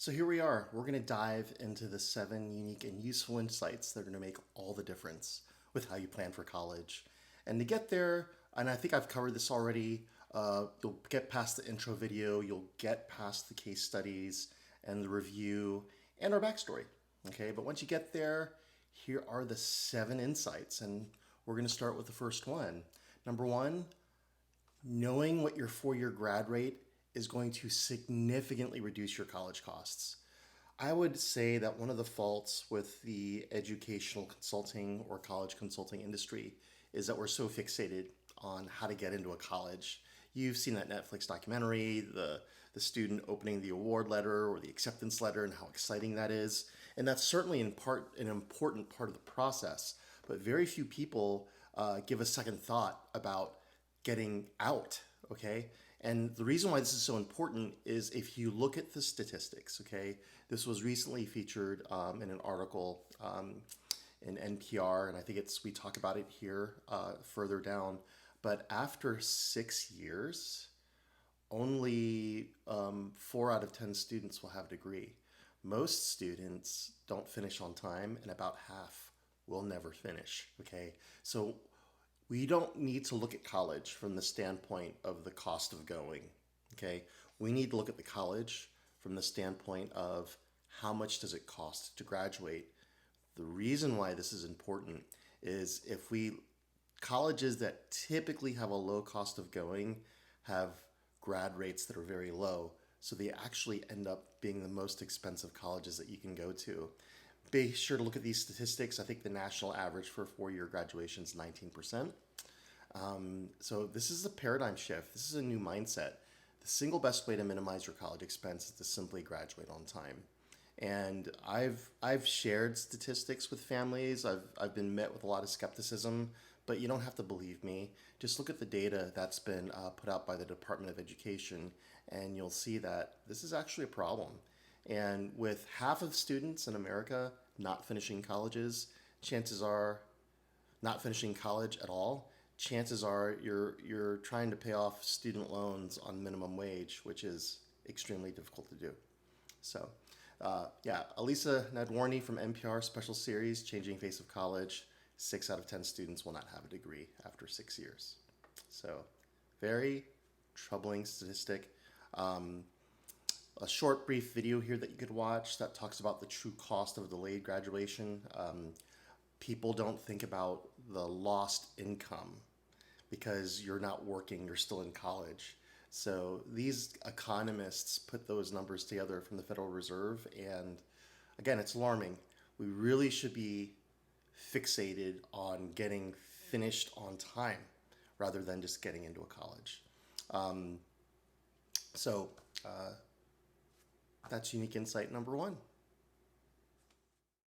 So here we are. We're going to dive into the 7 unique and useful insights that are going to make all the difference with how you plan for college. And to get there, and I think I've covered this already, you'll get past the intro video, you'll get past the case studies and the review and our backstory. Okay, but once you get there, here are the 7 insights, and we're going to start with the first one. Number 1, knowing what your 4-year grad rate is going to significantly reduce your college costs. I would say that one of the faults with the educational consulting or college consulting industry is that we're so fixated on how to get into a college. You've seen that Netflix documentary, the student opening the award letter or the acceptance letter, and how exciting that is. And that's certainly in part an important part of the process. But very few people give a second thought about getting out, okay? And the reason why this is so important is if you look at the statistics, okay? This was recently featured in an article in NPR, and I think we talk about it here further down. But after 6 years, only 4 out of 10 students will have a degree. Most students don't finish on time, and about half will never finish, okay? So we don't need to look at college from the standpoint of the cost of going, okay? We need to look at the college from the standpoint of how much does it cost to graduate. The reason why this is important is colleges that typically have a low cost of going have grad rates that are very low, so they actually end up being the most expensive colleges that you can go to. Be sure to look at these statistics. I think the national average for 4-year graduation is 19%. So this is a paradigm shift. This is a new mindset. The single best way to minimize your college expense is to simply graduate on time. And I've shared statistics with families. I've been met with a lot of skepticism, but you don't have to believe me. Just look at the data that's been put out by the Department of Education, and you'll see that this is actually a problem. And with half of students in America not finishing colleges, chances are not finishing college at all, chances are you're trying to pay off student loans on minimum wage, which is extremely difficult to do. So, yeah, Elisa Nadworny from NPR special series, Changing Face of College. 6 out of 10 students will not have a degree after 6 years. So, very troubling statistic. A short, brief video here that you could watch that talks about the true cost of delayed graduation. People don't think about the lost income because you're not working, you're still in college. So these economists put those numbers together from the Federal Reserve, and again, it's alarming. We really should be fixated on getting finished on time rather than just getting into a college. So that's unique insight number 1.